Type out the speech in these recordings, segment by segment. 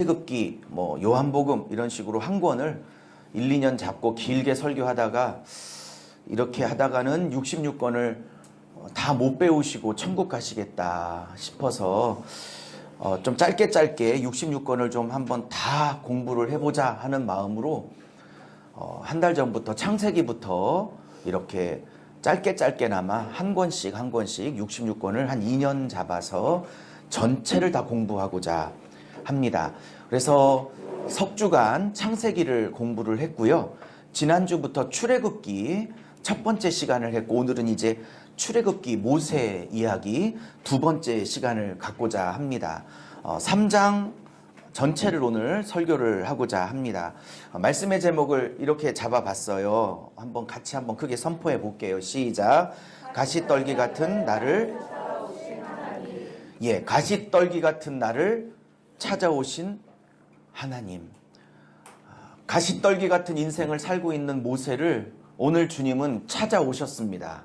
출애굽기, 요한복음 이런 식으로 한 권을 1, 2년 잡고 길게 설교하다가 이렇게 하다가는 66권을 다 못 배우시고 천국 가시겠다 싶어서 좀 짧게 66권을 좀 한번 다 공부를 해보자 하는 마음으로 한 달 전부터 창세기부터 이렇게 짧게나마 한 권씩 66권을 한 2년 잡아서 전체를 다 공부하고자 합니다. 그래서 석주간 창세기를 공부를 했고요. 지난주부터 출애굽기 첫 번째 시간을 했고, 오늘은 이제 출애굽기 모세 이야기 두 번째 시간을 갖고자 합니다. 3장 전체를 오늘 설교를 하고자 합니다. 말씀의 제목을 이렇게 잡아봤어요. 같이 크게 선포해 볼게요. 시작. 가시떨기 같은 나를, 가시떨기 같은 나를 찾아오신 하나님. 가시떨기 같은 인생을 살고 있는 모세를 오늘 주님은 찾아오셨습니다.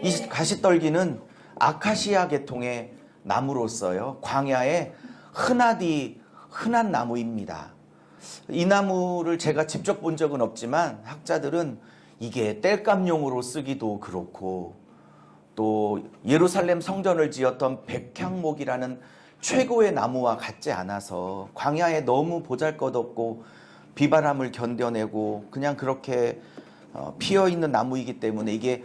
이 가시떨기는 아카시아 계통의 나무로서요, 광야에 흔한 나무입니다. 이 나무를 제가 직접 본 적은 없지만 학자들은 이게 땔감용으로 쓰기도 그렇고, 또 예루살렘 성전을 지었던 백향목이라는 최고의 나무와 같지 않아서 광야에 너무 보잘것없고 비바람을 견뎌내고 그냥 그렇게 피어있는 나무이기 때문에 이게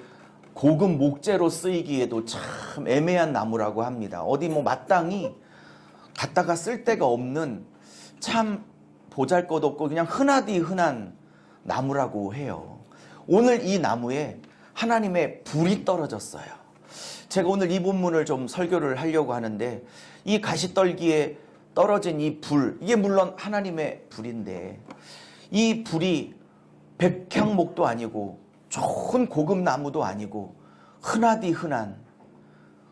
고급 목재로 쓰이기에도 참 애매한 나무라고 합니다. 어디 마땅히 갖다가 쓸 데가 없는 참 보잘것없고 그냥 흔한 나무라고 해요. 오늘 이 나무에 하나님의 불이 떨어졌어요. 제가 오늘 이 본문을 좀 설교를 하려고 하는데, 이 가시떨기에 떨어진 이 불, 이게 물론 하나님의 불인데, 이 불이 백향목도 아니고 좋은 고급 나무도 아니고 흔한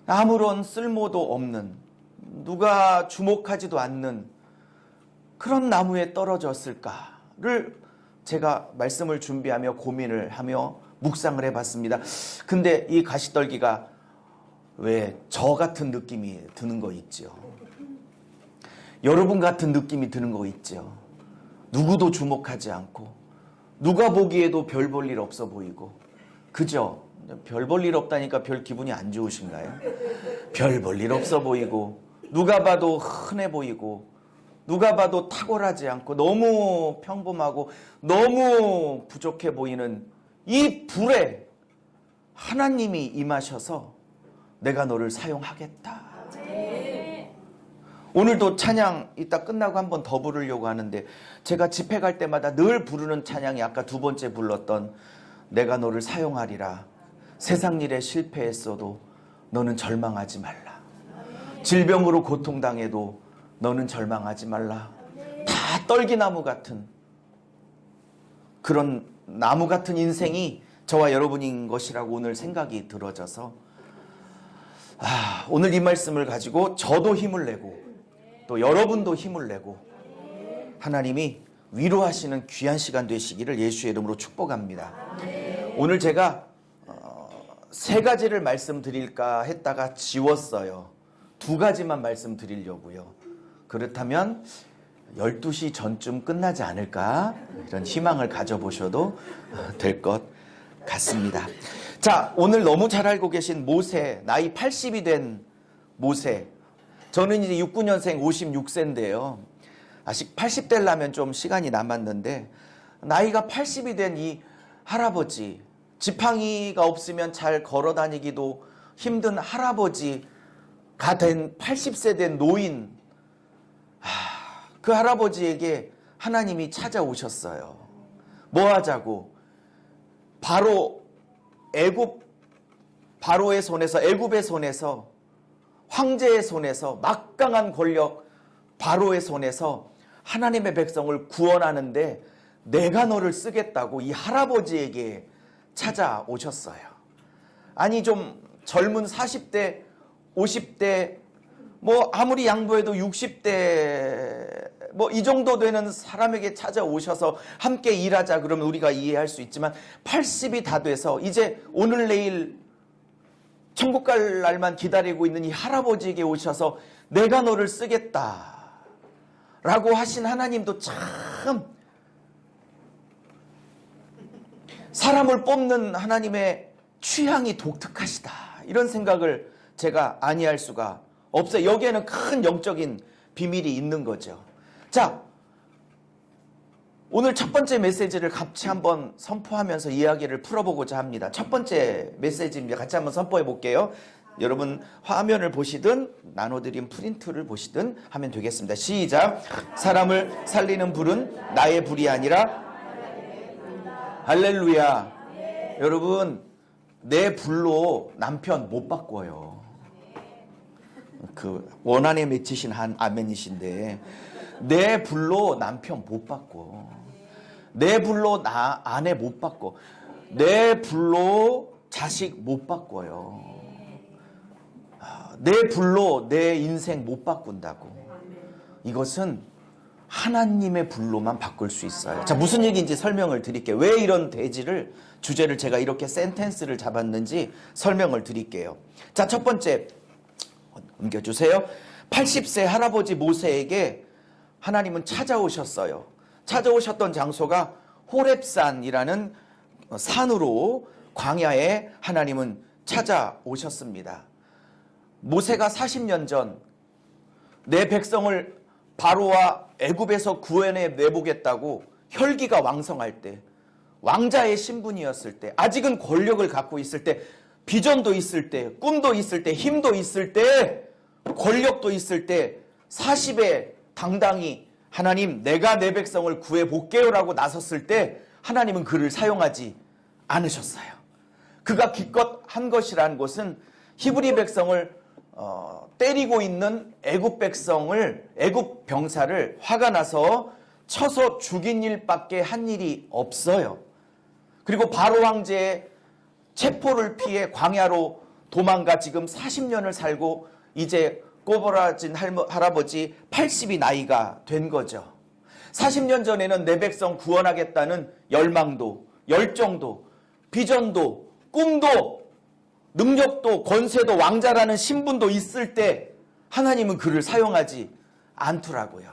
아무런 쓸모도 없는, 누가 주목하지도 않는 그런 나무에 떨어졌을까를 제가 말씀을 준비하며 고민을 하며 묵상을 해봤습니다. 근데 이 가시떨기가 왜 저 같은 느낌이 드는 거 있죠? 여러분 같은 느낌이 드는 거 있죠? 누구도 주목하지 않고 누가 보기에도 별 볼 일 없어 보이고, 그죠? 별 볼 일 없다니까 별 기분이 안 좋으신가요? 별 볼 일 없어 보이고 누가 봐도 흔해 보이고 누가 봐도 탁월하지 않고 너무 평범하고 너무 부족해 보이는 이 불에 하나님이 임하셔서 내가 너를 사용하겠다. 오늘도 찬양 이따 끝나고 한 번 더 부르려고 하는데, 제가 집회 갈 때마다 늘 부르는 찬양이 아까 두 번째 불렀던 내가 너를 사용하리라. 세상 일에 실패했어도 너는 절망하지 말라. 질병으로 고통당해도 너는 절망하지 말라. 다 떨기나무 같은 그런 나무 같은 인생이 저와 여러분인 것이라고 오늘 생각이 들어져서, 오늘 이 말씀을 가지고 저도 힘을 내고 또 여러분도 힘을 내고 하나님이 위로하시는 귀한 시간 되시기를 예수의 이름으로 축복합니다. 오늘 제가 세 가지를 말씀드릴까 했다가 지웠어요. 두 가지만 말씀드리려고요. 그렇다면 12시 전쯤 끝나지 않을까, 이런 희망을 가져보셔도 될 것 같습니다. 자, 오늘 너무 잘 알고 계신 모세, 나이 80이 된 모세. 저는 이제 69년생 56세인데요. 아직 80대려면 좀 시간이 남았는데, 나이가 80이 된 이 할아버지, 지팡이가 없으면 잘 걸어 다니기도 힘든 할아버지가 된 80세 된 노인, 그 할아버지에게 하나님이 찾아오셨어요. 뭐 하자고? 바로의 손에서, 애굽의 손에서, 황제의 손에서, 막강한 권력 바로의 손에서 하나님의 백성을 구원하는데 내가 너를 쓰겠다고 이 할아버지에게 찾아오셨어요. 아니, 좀 젊은 40대, 50대, 아무리 양보해도 60대, 이 정도 되는 사람에게 찾아오셔서 함께 일하자 그러면 우리가 이해할 수 있지만, 80이 다 돼서 이제 오늘 내일 천국 갈 날만 기다리고 있는 이 할아버지에게 오셔서 내가 너를 쓰겠다 라고 하신 하나님도 참 사람을 뽑는 하나님의 취향이 독특하시다. 이런 생각을 제가 아니할 수가 없어요. 여기에는 큰 영적인 비밀이 있는 거죠. 자, 오늘 첫 번째 메시지를 같이 한번 선포하면서 이야기를 풀어보고자 합니다. 첫 번째 메시지입니다. 같이 한번 선포해 볼게요. 여러분 화면을 보시든 나눠드린 프린트를 보시든 하면 되겠습니다. 시작. 사람을 살리는 불은 나의 불이 아니라 할렐루야. 여러분 내 불로 남편 못 바꿔요. 그 원한에 맺히신 한 아멘이신데 내 불로 남편 못 바꿔. 내 불로 나 아내 못 바꿔. 내 불로 자식 못 바꿔요. 내 불로 내 인생 못 바꾼다고. 이것은 하나님의 불로만 바꿀 수 있어요. 자, 무슨 얘기인지 설명을 드릴게요. 왜 이런 대지를 주제를 제가 이렇게 센텐스를 잡았는지 설명을 드릴게요. 자, 첫 번째 옮겨주세요. 80세 할아버지 모세에게 하나님은 찾아오셨어요. 찾아오셨던 장소가 호렙산이라는 산으로 광야에 하나님은 찾아오셨습니다. 모세가 40년 전 내 백성을 바로와 애굽에서 구원해 내보겠다고 혈기가 왕성할 때, 왕자의 신분이었을 때, 아직은 권력을 갖고 있을 때, 비전도 있을 때, 꿈도 있을 때, 힘도 있을 때, 권력도 있을 때 40에 당당히 하나님 내가 내 백성을 구해볼게요 라고 나섰을 때 하나님은 그를 사용하지 않으셨어요. 그가 기껏 한 것이라는 것은 히브리 백성을 때리고 있는 애굽 백성을, 애굽 병사를 화가 나서 쳐서 죽인 일밖에 한 일이 없어요. 그리고 바로 황제의 체포를 피해 광야로 도망가 지금 40년을 살고 이제 꼬부라진 할아버지 80이 나이가 된 거죠. 40년 전에는 내 백성 구원하겠다는 열망도, 열정도, 비전도, 꿈도, 능력도, 권세도, 왕자라는 신분도 있을 때 하나님은 그를 사용하지 않더라고요.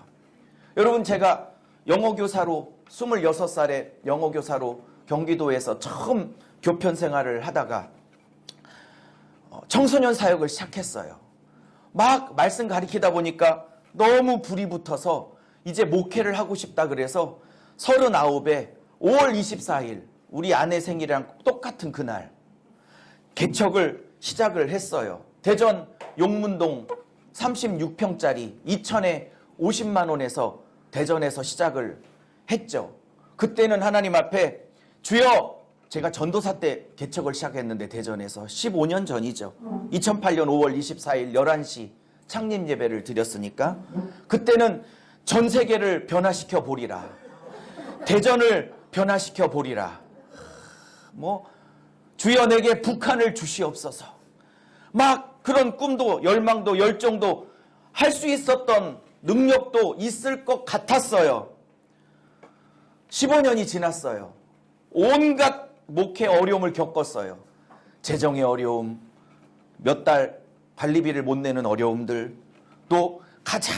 여러분, 제가 영어교사로 26살에 영어교사로 경기도에서 처음 교편 생활을 하다가 청소년 사역을 시작했어요. 막 말씀 가리키다 보니까 너무 불이 붙어서 이제 목회를 하고 싶다 그래서 39에 5월 24일 우리 아내 생일이랑 똑같은 그날 개척을 시작을 했어요. 대전 용문동 36평짜리 2천에 50만 원에서 대전에서 시작을 했죠. 그때는 하나님 앞에 주여, 제가 전도사 때 개척을 시작했는데 대전에서 15년 전이죠. 2008년 5월 24일 11시 창립 예배를 드렸으니까 그때는 전 세계를 변화시켜 보리라. 대전을 변화시켜 보리라. 주여 내게 북한을 주시옵소서. 막 그런 꿈도 열망도 열정도 할 수 있었던 능력도 있을 것 같았어요. 15년이 지났어요. 온갖 목회 어려움을 겪었어요. 재정의 어려움, 몇 달 관리비를 못 내는 어려움들, 또 가장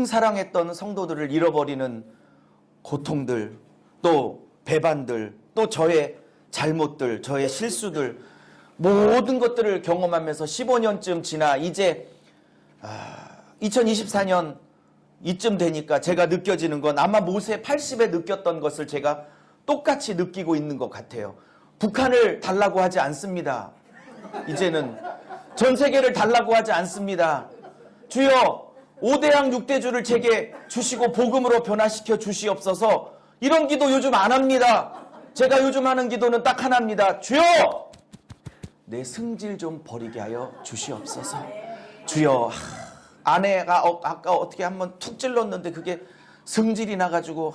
사랑했던 성도들을 잃어버리는 고통들, 또 배반들, 또 저의 잘못들, 저의 실수들, 모든 것들을 경험하면서 15년쯤 지나 이제 2024년 이쯤 되니까 제가 느껴지는 건 아마 모세 80에 느꼈던 것을 제가 똑같이 느끼고 있는 것 같아요. 북한을 달라고 하지 않습니다. 이제는 전 세계를 달라고 하지 않습니다. 주여 5대양 6대주를 제게 주시고 복음으로 변화시켜 주시옵소서. 이런 기도 요즘 안 합니다. 제가 요즘 하는 기도는 딱 하나입니다. 주여 내 승질 좀 버리게 하여 주시옵소서. 주여 아내가 아까 어떻게 한번 툭 찔렀는데 그게 승질이 나가지고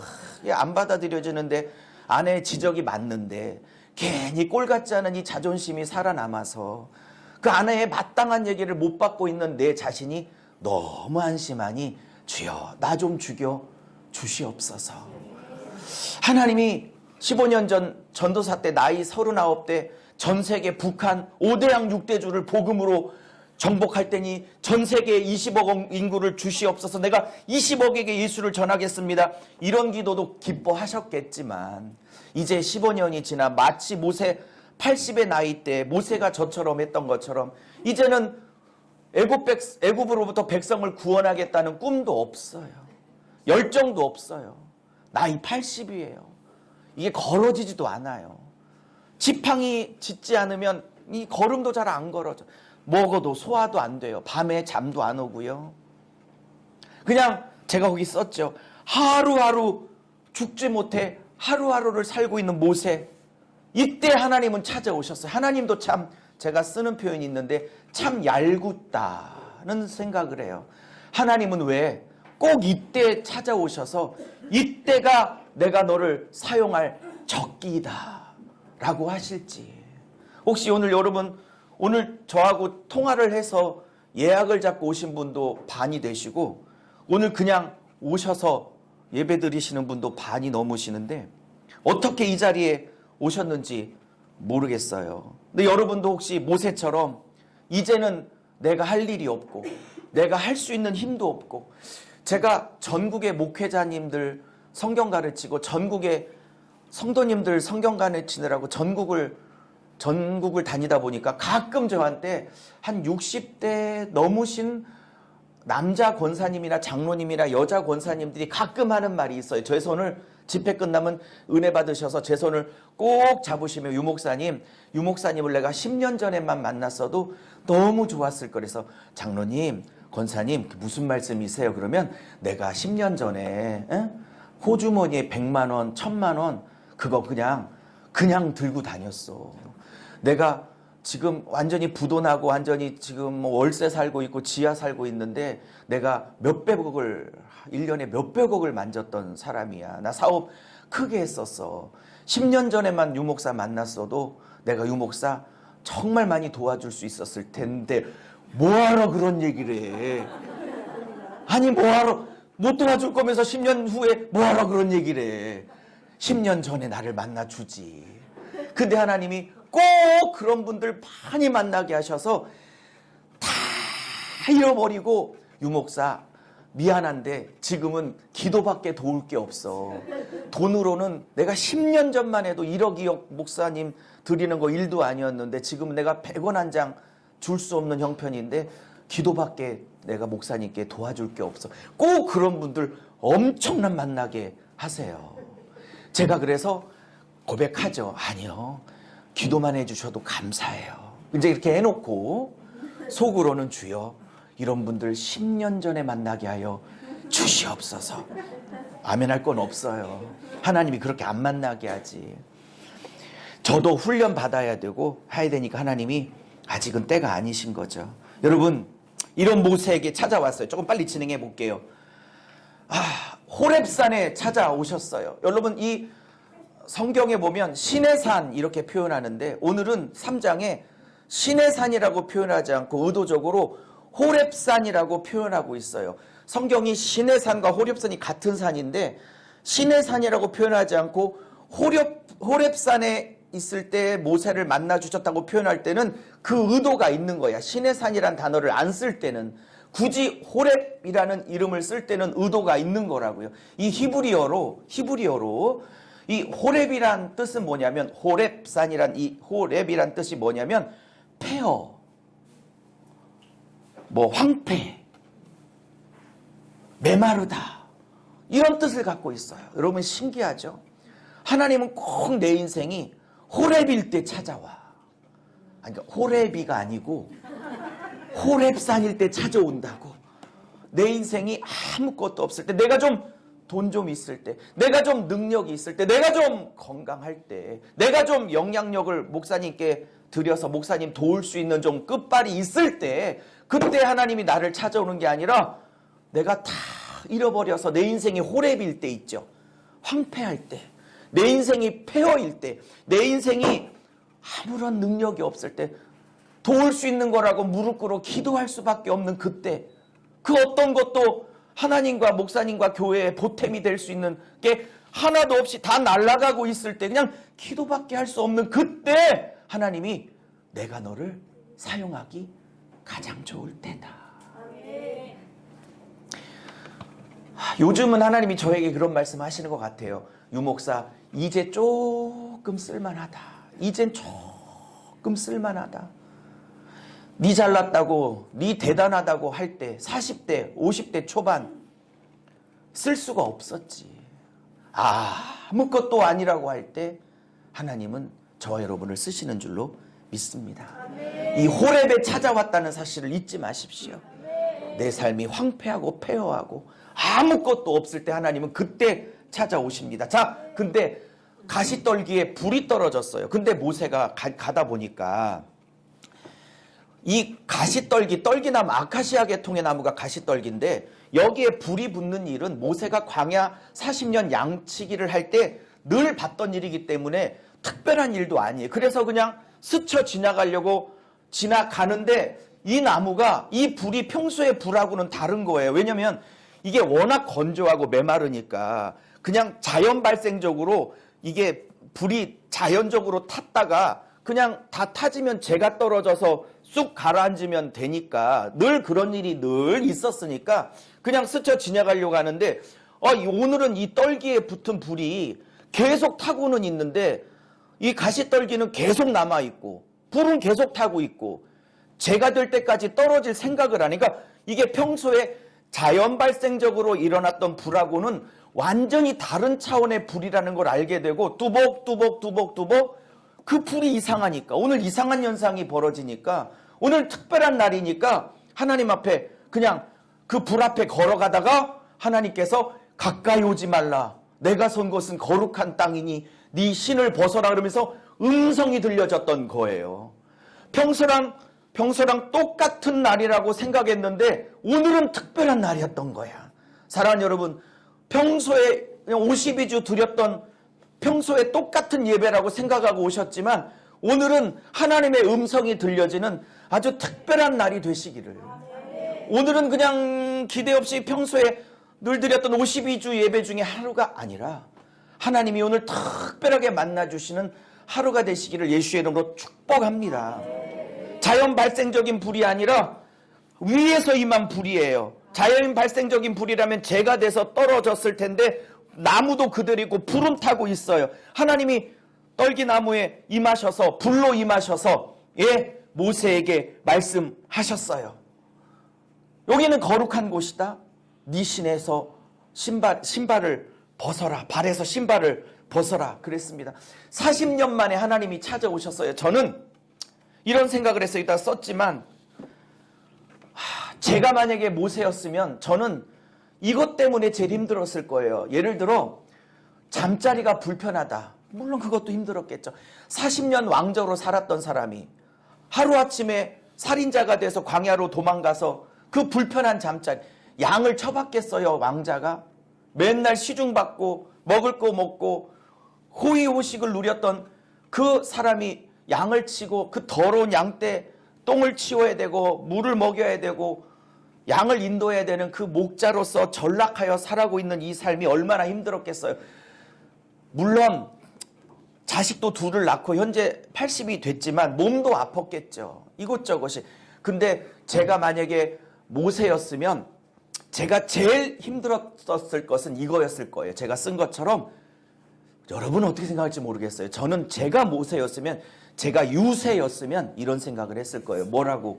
안 받아들여지는데 아내의 지적이 맞는데 괜히 꼴 같지 않은 이 자존심이 살아남아서 그 아내의 마땅한 얘기를 못 받고 있는 내 자신이 너무 안심하니 주여 나 좀 죽여 주시옵소서. 하나님이 15년 전 전도사 때 나이 39대 전 세계 북한 5대양 6대주를 복음으로 정복할 때니 전 세계 20억 인구를 주시옵소서, 내가 20억에게 예수를 전하겠습니다. 이런 기도도 기뻐하셨겠지만 이제 15년이 지나 마치 모세 80의 나이 때 모세가 저처럼 했던 것처럼 이제는 애굽으로부터 백성을 구원하겠다는 꿈도 없어요. 열정도 없어요. 나이 80이에요. 이게 걸어지지도 않아요. 지팡이 짚지 않으면 이 걸음도 잘 안 걸어져. 먹어도 소화도 안 돼요. 밤에 잠도 안 오고요. 그냥 제가 거기 썼죠. 하루하루 죽지 못해 하루하루를 살고 있는 모세. 이때 하나님은 찾아오셨어요. 하나님도 참, 제가 쓰는 표현이 있는데 참 얄궂다는 생각을 해요. 하나님은 왜 꼭 이때 찾아오셔서 이때가 내가 너를 사용할 적기이다 라고 하실지. 혹시 오늘 여러분, 오늘 저하고 통화를 해서 예약을 잡고 오신 분도 반이 되시고 오늘 그냥 오셔서 예배 드리시는 분도 반이 넘으시는데 어떻게 이 자리에 오셨는지 모르겠어요. 근데 여러분도 혹시 모세처럼 이제는 내가 할 일이 없고 내가 할 수 있는 힘도 없고, 제가 전국의 목회자님들 성경 가르치고 전국의 성도님들 성경 가르치느라고 전국을 다니다 보니까 가끔 저한테 한 60대 넘으신 남자 권사님이나 장로님이나 여자 권사님들이 가끔 하는 말이 있어요. 제 손을 집회 끝나면 은혜 받으셔서 제 손을 꼭 잡으시며 유목사님을 내가 10년 전에만 만났어도 너무 좋았을 거라서 장로님, 권사님 무슨 말씀이세요? 그러면 내가 10년 전에 호주머니에 100만 원, 1000만 원 그거 그냥 들고 다녔어. 내가 지금 완전히 부도나고 완전히 지금 뭐 월세 살고 있고 지하 살고 있는데 내가 몇백억을 1년에 몇백억을 만졌던 사람이야. 나 사업 크게 했었어. 10년 전에만 유목사 만났어도 내가 유목사 정말 많이 도와줄 수 있었을 텐데 뭐하러 그런 얘기를 해. 아니 뭐하러, 못 도와줄 거면서 10년 후에 뭐하러 그런 얘기를 해. 10년 전에 나를 만나주지. 근데 하나님이 꼭 그런 분들 많이 만나게 하셔서 다 잃어버리고 유목사 미안한데 지금은 기도밖에 도울 게 없어. 돈으로는 내가 10년 전만 해도 1억 2억 목사님 드리는 거 일도 아니었는데 지금은 내가 100원 한 장 줄 수 없는 형편인데 기도밖에 내가 목사님께 도와줄 게 없어. 꼭 그런 분들 엄청난 만나게 하세요. 제가 그래서 고백하죠. 아니요, 기도만 해주셔도 감사해요. 이제 이렇게 해놓고 속으로는 주여 이런 분들 10년 전에 만나게 하여 주시옵소서. 아멘할 건 없어요. 하나님이 그렇게 안 만나게 하지. 저도 훈련 받아야 되고 해야 되니까 하나님이 아직은 때가 아니신 거죠. 여러분, 이런 모세에게 찾아왔어요. 조금 빨리 진행해 볼게요. 호렙산에 찾아오셨어요. 여러분, 이 성경에 보면 신의 산 이렇게 표현하는데 오늘은 3장에 신의 산이라고 표현하지 않고 의도적으로 호렙산이라고 표현하고 있어요. 성경이 신의 산과 호렙산이 같은 산인데 신의 산이라고 표현하지 않고 호렙산에 있을 때 모세를 만나 주셨다고 표현할 때는 그 의도가 있는 거야. 신의 산이란 단어를 안 쓸 때는, 굳이 호렙이라는 이름을 쓸 때는 의도가 있는 거라고요. 이 히브리어로 이 호렙이란 뜻은 뭐냐면, 호렙산이란 이 호렙이란 뜻이 뭐냐면 폐허, 뭐 황폐, 메마르다, 이런 뜻을 갖고 있어요. 여러분 신기하죠? 하나님은 꼭 내 인생이 호렙일 때 찾아와. 그러니까 호렙이가 아니고 호렙산일 때 찾아온다고. 내 인생이 아무것도 없을 때, 내가 좀 돈 좀 있을 때, 내가 좀 능력이 있을 때, 내가 좀 건강할 때, 내가 좀 영향력을 목사님께 드려서 목사님 도울 수 있는 좀 끝발이 있을 때, 그때 하나님이 나를 찾아오는 게 아니라 내가 다 잃어버려서 내 인생이 호렙일 때 있죠. 황폐할 때, 내 인생이 폐허일 때, 내 인생이 아무런 능력이 없을 때, 도울 수 있는 거라고 무릎 꿇어 기도할 수밖에 없는 그때, 그 어떤 것도 하나님과 목사님과 교회의 보탬이 될 수 있는 게 하나도 없이 다 날아가고 있을 때, 그냥 기도밖에 할 수 없는 그때 하나님이 내가 너를 사용하기 가장 좋을 때다. 요즘은 하나님이 저에게 그런 말씀 하시는 것 같아요. 유목사, 이제 조금 쓸만하다. 이젠 조금 쓸만하다. 네 잘났다고, 네 대단하다고 할 때 40대, 50대 초반 쓸 수가 없었지. 아무것도 아니라고 할 때 하나님은 저와 여러분을 쓰시는 줄로 믿습니다. 이 호렙에 찾아왔다는 사실을 잊지 마십시오. 내 삶이 황폐하고 폐허하고 아무것도 없을 때 하나님은 그때 찾아오십니다. 자, 근데 가시떨기에 불이 떨어졌어요. 근데 모세가 가다 보니까 이 가시떨기, 떨기나무, 아카시아 계통의 나무가 가시떨기인데 여기에 불이 붙는 일은 모세가 광야 40년 양치기를 할 때 늘 봤던 일이기 때문에 특별한 일도 아니에요. 그래서 그냥 스쳐 지나가려고 지나가는데 이 나무가, 이 불이 평소의 불하고는 다른 거예요. 왜냐면 이게 워낙 건조하고 메마르니까 그냥 자연 발생적으로 이게 불이 자연적으로 탔다가 그냥 다 타지면 재가 떨어져서 쑥 가라앉으면 되니까 늘 그런 일이 늘 있었으니까 그냥 스쳐 지나가려고 하는데 오늘은 이 떨기에 붙은 불이 계속 타고는 있는데 이 가시떨기는 계속 남아있고 불은 계속 타고 있고 재가 될 때까지 떨어질 생각을 하니까 이게 평소에 자연 발생적으로 일어났던 불하고는 완전히 다른 차원의 불이라는 걸 알게 되고 뚜벅뚜벅 그 불이 이상하니까 오늘 이상한 현상이 벌어지니까 오늘 특별한 날이니까 하나님 앞에 그냥 그 불 앞에 걸어가다가 하나님께서 가까이 오지 말라. 내가 선 곳은 거룩한 땅이니 네 신을 벗어라 그러면서 음성이 들려졌던 거예요. 평소랑 똑같은 날이라고 생각했는데 오늘은 특별한 날이었던 거야. 사랑하는 여러분, 평소에 52주 드렸던 평소에 똑같은 예배라고 생각하고 오셨지만 오늘은 하나님의 음성이 들려지는 아주 특별한 날이 되시기를. 오늘은 그냥 기대 없이 평소에 늘 드렸던 52주 예배 중에 하루가 아니라 하나님이 오늘 특별하게 만나주시는 하루가 되시기를 예수의 이름으로 축복합니다. 자연 발생적인 불이 아니라 위에서 임한 불이에요. 자연 발생적인 불이라면 재가 돼서 떨어졌을 텐데 나무도 그대로고 불은 타고 있어요. 하나님이 떨기나무에 임하셔서 불로 임하셔서 모세에게 말씀하셨어요. 여기는 거룩한 곳이다. 네 신에서 신발을 벗어라. 발에서 신발을 벗어라. 그랬습니다. 40년 만에 하나님이 찾아오셨어요. 저는 이런 생각을 해서 이따 썼지만 제가 만약에 모세였으면 저는 이것 때문에 제일 힘들었을 거예요. 예를 들어 잠자리가 불편하다. 물론 그것도 힘들었겠죠. 40년 왕저로 살았던 사람이 하루아침에 살인자가 돼서 광야로 도망가서 그 불편한 잠자리, 양을 쳐봤겠어요. 왕자가 맨날 시중받고 먹을 거 먹고 호의호식을 누렸던 그 사람이 양을 치고 그 더러운 양떼 똥을 치워야 되고 물을 먹여야 되고 양을 인도해야 되는 그 목자로서 전락하여 살아가고 있는 이 삶이 얼마나 힘들었겠어요. 물론 자식도 둘을 낳고 현재 80이 됐지만 몸도 아팠겠죠. 이것저것이. 근데 제가 만약에 모세였으면 제가 제일 힘들었을 것은 이거였을 거예요. 제가 쓴 것처럼 여러분은 어떻게 생각할지 모르겠어요. 저는 제가 모세였으면, 제가 유세였으면 이런 생각을 했을 거예요. 뭐라고?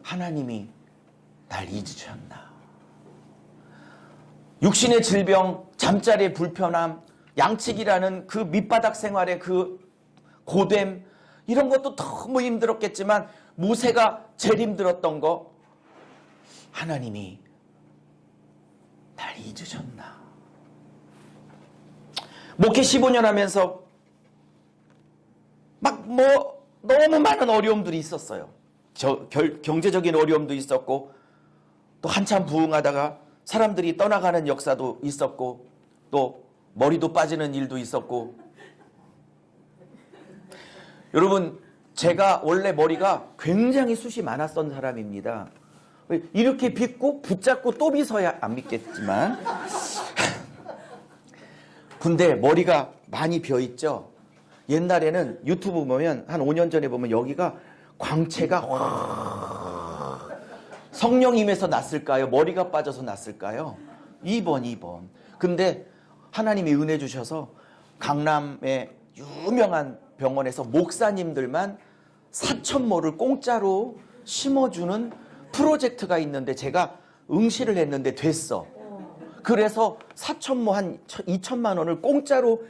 하나님이 날 잊으셨나? 육신의 질병, 잠자리의 불편함, 양치기라는 그 밑바닥 생활의 그 고됨, 이런 것도 너무 힘들었겠지만 모세가 제일 힘들었던 거, 하나님이 날 잊으셨나? 목회 15년 하면서 막 너무 많은 어려움들이 있었어요. 경제적인 어려움도 있었고 또 한참 부흥하다가 사람들이 떠나가는 역사도 있었고 또 머리도 빠지는 일도 있었고. 여러분, 제가 원래 머리가 굉장히 숱이 많았던 사람입니다. 이렇게 빗고 붙잡고 또 빗어야 안 빗겠지만 근데 머리가 많이 비어있죠. 옛날에는 유튜브 보면 한 5년 전에 보면 여기가 광채가 성령임에서 났을까요? 머리가 빠져서 났을까요? 2번, 2번. 근데 하나님이 은혜 주셔서 강남의 유명한 병원에서 목사님들만 4,000모를 공짜로 심어주는 프로젝트가 있는데 제가 응시를 했는데 됐어. 그래서 4,000모 한 2천만 원을 공짜로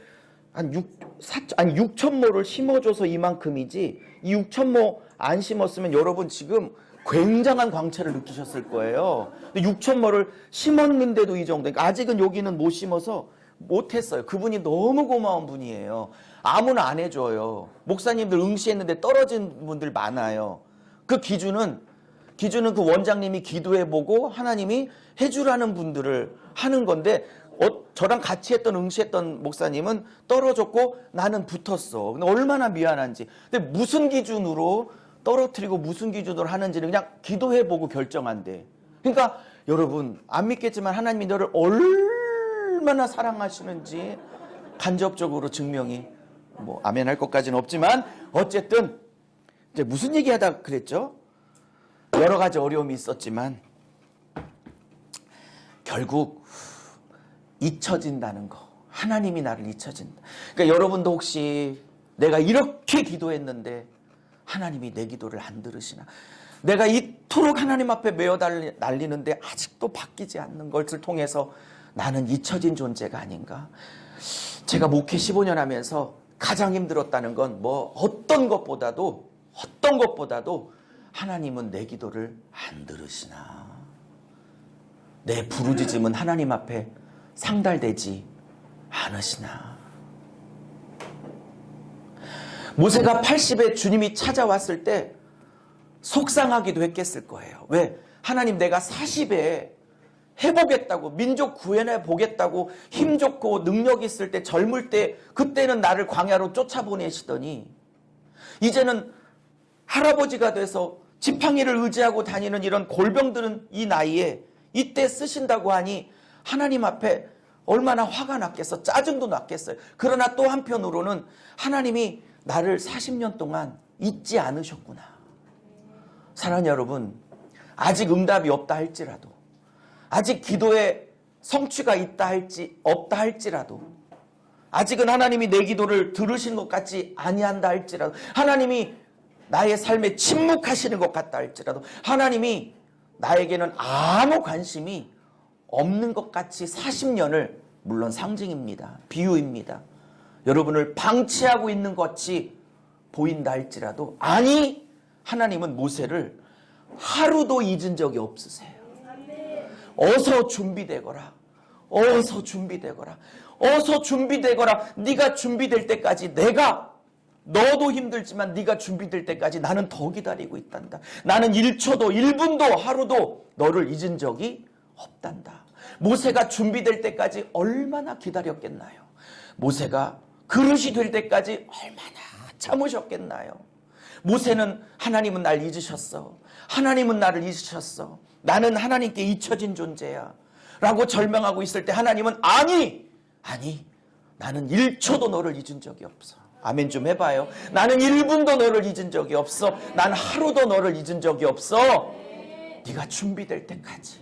한 6,000모를 심어줘서 이만큼이지, 이 6,000모 안 심었으면 여러분 지금 굉장한 광채를 느끼셨을 거예요. 근데 6,000모를 심었는데도 이 정도. 그러니까 아직은 여기는 못 심어서 못했어요. 그분이 너무 고마운 분이에요. 아무나 안 해줘요. 목사님들 응시했는데 떨어진 분들 많아요. 그 기준은 그 원장님이 기도해보고 하나님이 해주라는 분들을 하는 건데, 저랑 같이 응시했던 목사님은 떨어졌고 나는 붙었어. 근데 얼마나 미안한지. 근데 무슨 기준으로 떨어뜨리고 무슨 기준으로 하는지는 그냥 기도해보고 결정한대. 그러니까 여러분 안 믿겠지만 하나님이 너를 얼마나 사랑하시는지 간접적으로 증명이, 뭐 아멘 할 것까지는 없지만 어쨌든 이제 무슨 얘기하다 그랬죠? 여러 가지 어려움이 있었지만 결국 잊혀진다는 거. 하나님이 나를 잊혀진다. 그러니까 여러분도 혹시 내가 이렇게 기도했는데 하나님이 내 기도를 안 들으시나? 내가 이토록 하나님 앞에 메어 날리는데 아직도 바뀌지 않는 것을 통해서 나는 잊혀진 존재가 아닌가? 제가 목회 15년 하면서 가장 힘들었다는 건 뭐 어떤 것보다도 하나님은 내 기도를 안 들으시나? 내 부르짖음은 하나님 앞에 상달되지 않으시나? 모세가 80에 주님이 찾아왔을 때 속상하기도 했겠을 거예요. 왜? 하나님 내가 40에 해보겠다고, 민족 구현해 보겠다고 힘 좋고 능력 있을 때, 젊을 때, 그때는 나를 광야로 쫓아보내시더니 이제는 할아버지가 돼서 지팡이를 의지하고 다니는 이런 골병들은 이 나이에 이때 쓰신다고 하니 하나님 앞에 얼마나 화가 났겠어. 짜증도 났겠어요. 그러나 또 한편으로는 하나님이 나를 40년 동안 잊지 않으셨구나. 사랑하는 여러분, 아직 응답이 없다 할지라도, 아직 기도에 성취가 없다 할지라도, 아직은 하나님이 내 기도를 들으신 것 같지 아니한다 할지라도, 하나님이 나의 삶에 침묵하시는 것 같다 할지라도, 하나님이 나에게는 아무 관심이 없는 것 같이 40년을, 물론 상징입니다. 비유입니다. 여러분을 방치하고 있는 것 같이 보인다 할지라도, 아니, 하나님은 모세를 하루도 잊은 적이 없으세요. 어서 준비되거라. 어서 준비되거라. 어서 준비되거라. 네가 준비될 때까지 내가, 너도 힘들지만 네가 준비될 때까지 나는 더 기다리고 있단다. 나는 1초도 1분도 하루도 너를 잊은 적이 없단다. 모세가 준비될 때까지 얼마나 기다렸겠나요? 모세가 그릇이 될 때까지 얼마나 참으셨겠나요? 모세는 하나님은 날 잊으셨어. 하나님은 나를 잊으셨어. 나는 하나님께 잊혀진 존재야 라고 절망하고 있을 때 하나님은 아니 나는 1초도 너를 잊은 적이 없어. 아멘 좀 해봐요. 나는 1분도 너를 잊은 적이 없어. 난 하루도 너를 잊은 적이 없어. 네가 준비될 때까지.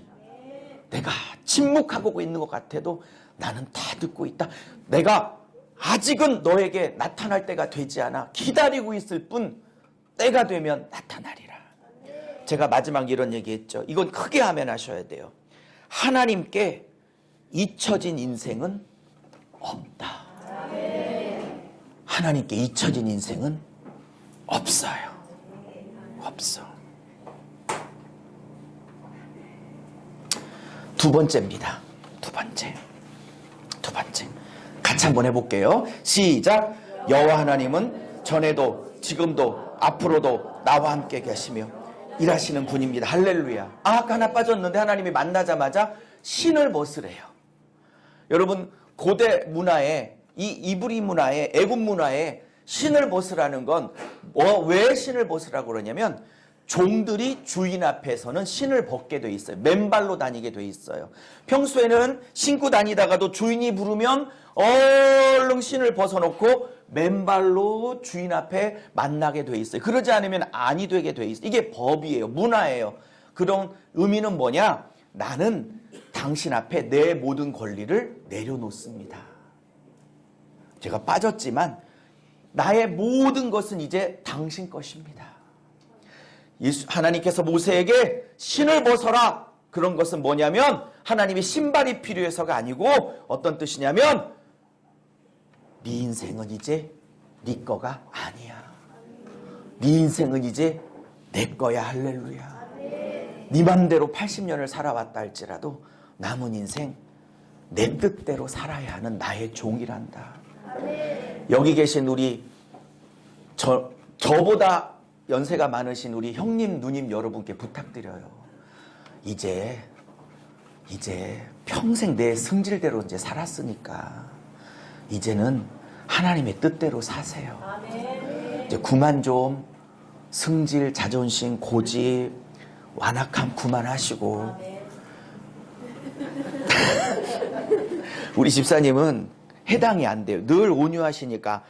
내가 침묵하고 있는 것 같아도 나는 다 듣고 있다. 내가 아직은 너에게 나타날 때가 되지 않아. 기다리고 있을 뿐 때가 되면 나타나리라. 제가 마지막 이런 얘기했죠. 이건 크게 하면 하셔야 돼요. 하나님께 잊혀진 인생은 없다. 하나님께 잊혀진 인생은 없어요. 없어. 두 번째입니다. 두 번째. 같이 한번 해볼게요. 시작. 여호와 하나님은 전에도 지금도 앞으로도 나와 함께 계시며 일하시는 분입니다. 할렐루야. 아까 하나 빠졌는데 하나님이 만나자마자 신을 벗으래요. 여러분, 고대 문화에, 이 이브리 문화에, 애굽 문화에 신을 벗으라는 건 왜 신을 벗으라고 그러냐면 종들이 주인 앞에서는 신을 벗게 돼 있어요. 맨발로 다니게 돼 있어요. 평소에는 신고 다니다가도 주인이 부르면 얼른 신을 벗어놓고 맨발로 주인 앞에 만나게 돼 있어요. 그러지 않으면 아니 되게 돼 있어요. 이게 법이에요. 문화예요. 그런 의미는 뭐냐? 나는 당신 앞에 내 모든 권리를 내려놓습니다. 제가 빠졌지만 나의 모든 것은 이제 당신 것입니다. 하나님께서 모세에게 신을 벗어라. 그런 것은 뭐냐면 하나님이 신발이 필요해서가 아니고 어떤 뜻이냐면 네 인생은 이제 네 거가 아니야. 네 인생은 이제 내 거야. 할렐루야. 네 맘대로 80년을 살아왔다 할지라도 남은 인생 내 뜻대로 살아야 하는 나의 종이란다. 여기 계신 우리 저보다 연세가 많으신 우리 형님 누님 여러분께 부탁드려요. 이제 평생 내 승질대로 이제 살았으니까 이제는 하나님의 뜻대로 사세요. 이제 그만 좀 승질, 자존심, 고집, 완악함 그만하시고 우리 집사님은 해당이 안 돼요. 늘 온유하시니까.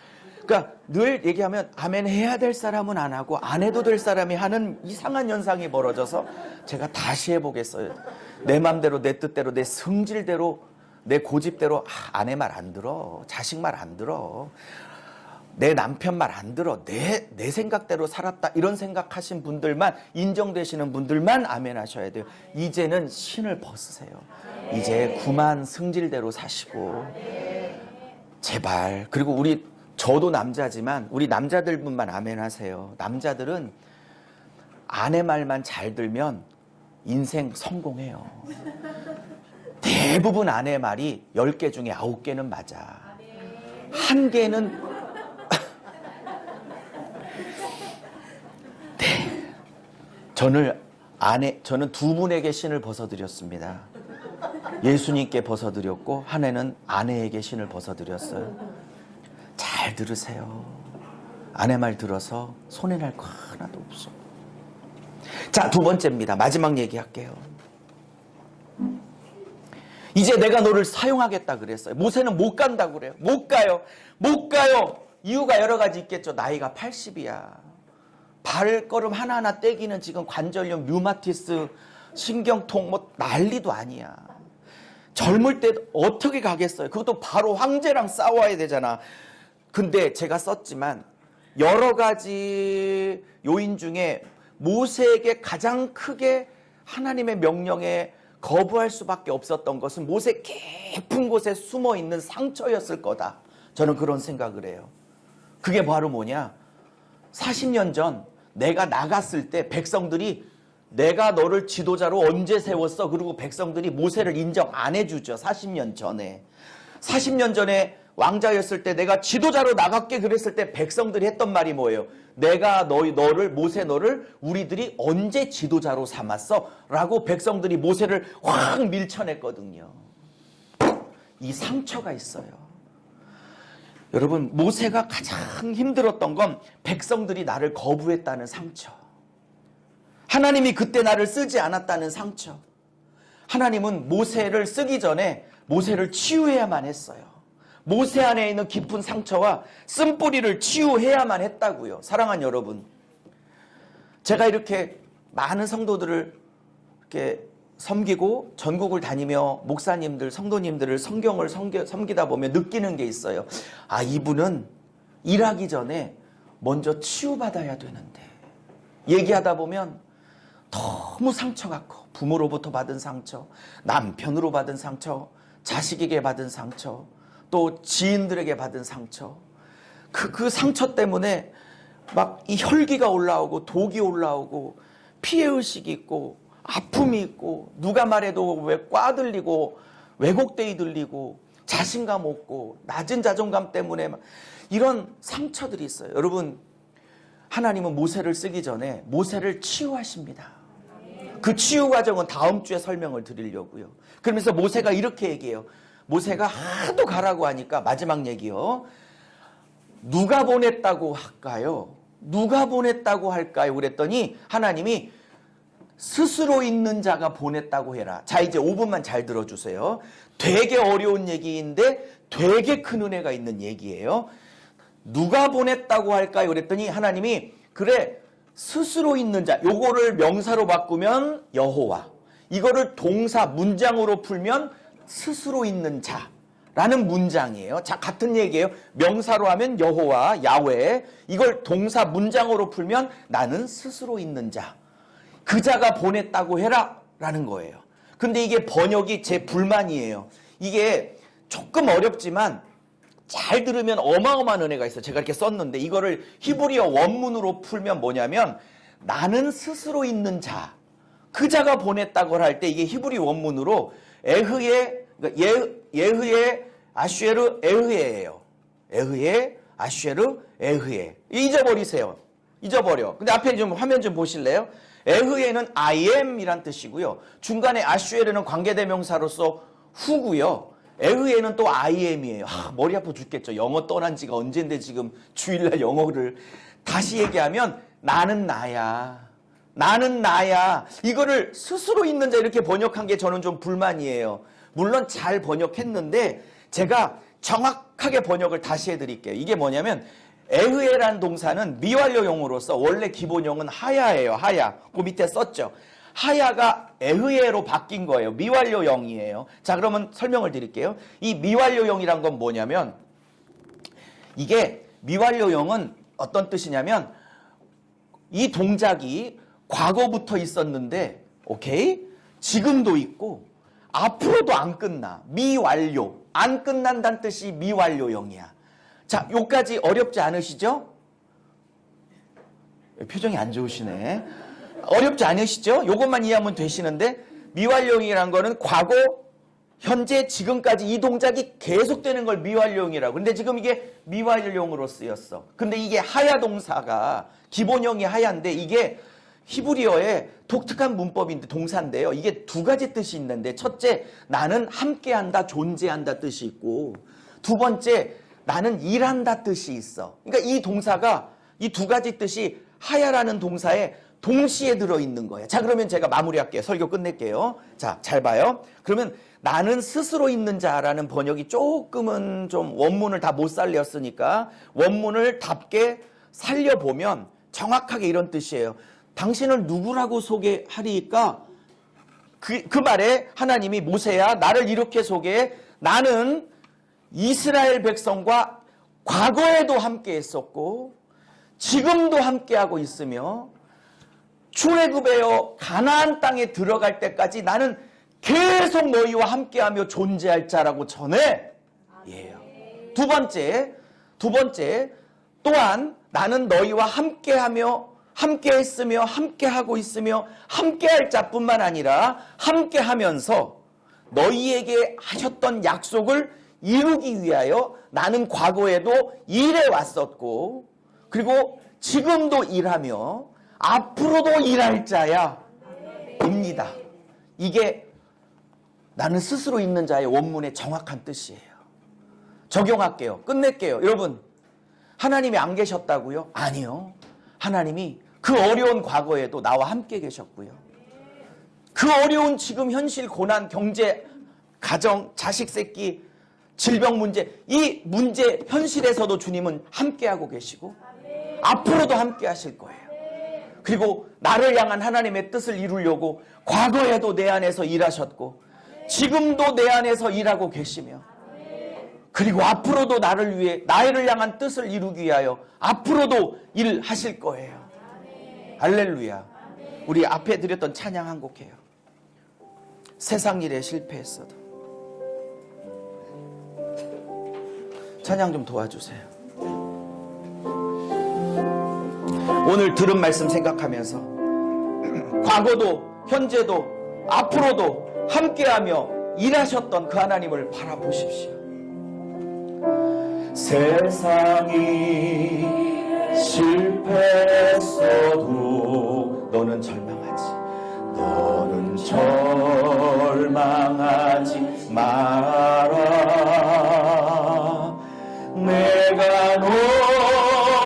그러니까 늘 얘기하면 아멘 해야 될 사람은 안 하고 안 해도 될 사람이 하는 이상한 현상이 벌어져서 제가 다시 해보겠어요. 내 맘대로 내 뜻대로 내 성질대로 내 고집대로 아내 말 안 들어. 자식 말 안 들어. 내 남편 말 안 들어. 내 생각대로 살았다. 이런 생각하신 분들만 인정되시는 분들만 아멘 하셔야 돼요. 이제는 신을 벗으세요. 이제 그만 승질대로 사시고 제발. 그리고 저도 남자지만 우리 남자들분만 아멘 하세요. 남자들은 아내 말만 잘 들면 인생 성공해요. 대부분 아내 말이 10개 중에 9개는 맞아. 1개는 네. 저는 두 분에게 신을 벗어드렸습니다. 예수님께 벗어드렸고 한 해는 아내에게 신을 벗어드렸어요. 잘 들으세요. 아내 말 들어서 손해날 거 하나도 없어. 자, 두 번째입니다. 마지막 얘기할게요. 이제 내가 너를 사용하겠다 그랬어요. 모세는 못 간다고 그래요. 못 가요. 이유가 여러 가지 있겠죠. 나이가 80이야. 발걸음 하나하나 떼기는 지금 관절염, 류마티스, 신경통 뭐 난리도 아니야. 젊을 때 어떻게 가겠어요? 그것도 바로 황제랑 싸워야 되잖아. 근데 제가 썼지만 여러 가지 요인 중에 모세에게 가장 크게 하나님의 명령에 거부할 수밖에 없었던 것은 모세 깊은 곳에 숨어 있는 상처였을 거다. 저는 그런 생각을 해요. 그게 바로 뭐냐? 40년 전 내가 나갔을 때 백성들이 내가 너를 지도자로 언제 세웠어? 그리고 백성들이 모세를 인정 안 해주죠. 40년 전에. 40년 전에 왕자였을 때 내가 지도자로 나갈게 그랬을 때 백성들이 했던 말이 뭐예요? 내가 모세 너를 우리들이 언제 지도자로 삼았어? 라고 백성들이 모세를 확 밀쳐냈거든요. 이 상처가 있어요. 여러분, 모세가 가장 힘들었던 건 백성들이 나를 거부했다는 상처. 하나님이 그때 나를 쓰지 않았다는 상처. 하나님은 모세를 쓰기 전에 모세를 치유해야만 했어요. 모세 안에 있는 깊은 상처와 쓴뿌리를 치유해야만 했다고요. 사랑하는 여러분, 제가 이렇게 많은 성도들을 이렇게 섬기고 전국을 다니며 목사님들, 성도님들을 성경을 섬기다 보면 느끼는 게 있어요. 아, 이분은 일하기 전에 먼저 치유받아야 되는데, 얘기하다 보면 너무 상처가 커. 부모로부터 받은 상처, 남편으로 받은 상처, 자식에게 받은 상처, 또 지인들에게 받은 상처. 그 상처 때문에 막 이 혈기가 올라오고 독이 올라오고 피해의식이 있고 아픔이 있고 누가 말해도 왜 꽈들리고 왜곡되이 들리고 자신감 없고 낮은 자존감 때문에 막 이런 상처들이 있어요. 여러분, 하나님은 모세를 쓰기 전에 모세를 치유하십니다. 그 치유 과정은 다음 주에 설명을 드리려고요. 그러면서 모세가 이렇게 얘기해요. 모세가 하도 가라고 하니까 마지막 얘기요. 누가 보냈다고 할까요? 누가 보냈다고 할까요? 그랬더니 하나님이 스스로 있는 자가 보냈다고 해라. 자, 이제 5분만 잘 들어주세요. 되게 어려운 얘기인데 되게 큰 은혜가 있는 얘기예요. 누가 보냈다고 할까요? 그랬더니 하나님이 그래, 스스로 있는 자, 요거를 명사로 바꾸면 여호와, 이거를 동사 문장으로 풀면 스스로 있는 자라는 문장이에요. 자, 같은 얘기예요. 명사로 하면 여호와, 야훼, 이걸 동사 문장으로 풀면 나는 스스로 있는 자, 그 자가 보냈다고 해라 라는 거예요. 근데 이게 번역이 제 불만이에요. 이게 조금 어렵지만 잘 들으면 어마어마한 은혜가 있어요. 제가 이렇게 썼는데 이거를 히브리어 원문으로 풀면 뭐냐면 나는 스스로 있는 자, 그 자가 보냈다고 할 때 이게 히브리 원문으로 에흐에, 예흐에 아슈에르 에흐에예요. 에흐에 아슈에르 에흐에. 잊어버리세요. 잊어버려. 근데 앞에 좀 화면 좀 보실래요? 에흐에는 I am 이란 뜻이고요. 중간에 아슈에르는 관계대명사로서 후고요. 에흐에는 또 I am이에요. 머리 아파 죽겠죠. 영어 떠난 지가 언젠데 지금 주일날 영어를 다시 얘기하면 나는 나야. 나는 나야. 이거를 스스로 있는 자 이렇게 번역한 게 저는 좀 불만이에요. 물론 잘 번역했는데 제가 정확하게 번역을 다시 해드릴게요. 이게 뭐냐면 에흐에란 동사는 미완료형으로서 원래 기본형은 하야예요. 하야. 그 밑에 썼죠. 하야가 에흐에로 바뀐 거예요. 미완료형이에요. 자, 그러면 설명을 드릴게요. 이 미완료형이란 건 뭐냐면 이게 미완료형은 어떤 뜻이냐면 이 동작이 과거부터 있었는데 오케이? 지금도 있고 앞으로도 안 끝나. 미완료. 안 끝난다는 뜻이 미완료형이야. 자, 요까지 어렵지 않으시죠? 표정이 안 좋으시네. 어렵지 않으시죠? 요것만 이해하면 되시는데 미완료형이라는 거는 과거, 현재, 지금까지 이 동작이 계속되는 걸 미완료형이라고. 근데 지금 이게 미완료형으로 쓰였어. 근데 이게 하야 동사가 기본형이 하야인데 이게 히브리어의 독특한 문법인데 동사인데요. 이게 두 가지 뜻이 있는데 첫째, 나는 함께한다, 존재한다 뜻이 있고 두 번째, 나는 일한다 뜻이 있어. 그러니까 이 동사가 이 두 가지 뜻이 하야라는 동사에 동시에 들어있는 거예요. 자, 그러면 제가 마무리할게요. 설교 끝낼게요. 자, 잘 봐요. 그러면 나는 스스로 있는 자라는 번역이 조금은 좀 원문을 다 못 살렸으니까 원문을 답게 살려보면 정확하게 이런 뜻이에요. 당신을 누구라고 소개하리까? 그 말에 하나님이 모세야 나를 이렇게 소개해. 나는 이스라엘 백성과 과거에도 함께 했었고 지금도 함께하고 있으며 출애굽하여 가나안 땅에 들어갈 때까지 나는 계속 너희와 함께하며 존재할 자라고 전해. 두 번째 또한 나는 너희와 함께하며 함께했으며 함께하고 있으며 함께할 자뿐만 아니라 함께하면서 너희에게 하셨던 약속을 이루기 위하여 나는 과거에도 일해왔었고 그리고 지금도 일하며 앞으로도 일할 자야 입니다. 이게 나는 스스로 있는 자의 원문의 정확한 뜻이에요. 적용할게요. 끝낼게요. 여러분, 하나님이 안 계셨다고요? 아니요. 하나님이 그 어려운 과거에도 나와 함께 계셨고요. 그 어려운 지금 현실 고난, 경제, 가정, 자식 새끼, 질병 문제, 이 문제 현실에서도 주님은 함께하고 계시고 앞으로도 함께 하실 거예요. 그리고 나를 향한 하나님의 뜻을 이루려고 과거에도 내 안에서 일하셨고 지금도 내 안에서 일하고 계시며 그리고 앞으로도 나를 위해 나를 향한 뜻을 이루기 위하여 앞으로도 일하실 거예요. 할렐루야. 우리 앞에 드렸던 찬양 한 곡 해요. 세상 일에 실패했어도. 찬양 좀 도와주세요. 오늘 들은 말씀 생각하면서 과거도 현재도 앞으로도 함께하며 일하셨던 그 하나님을 바라보십시오. 세상이 실패했어도 너는 절망하지. 너는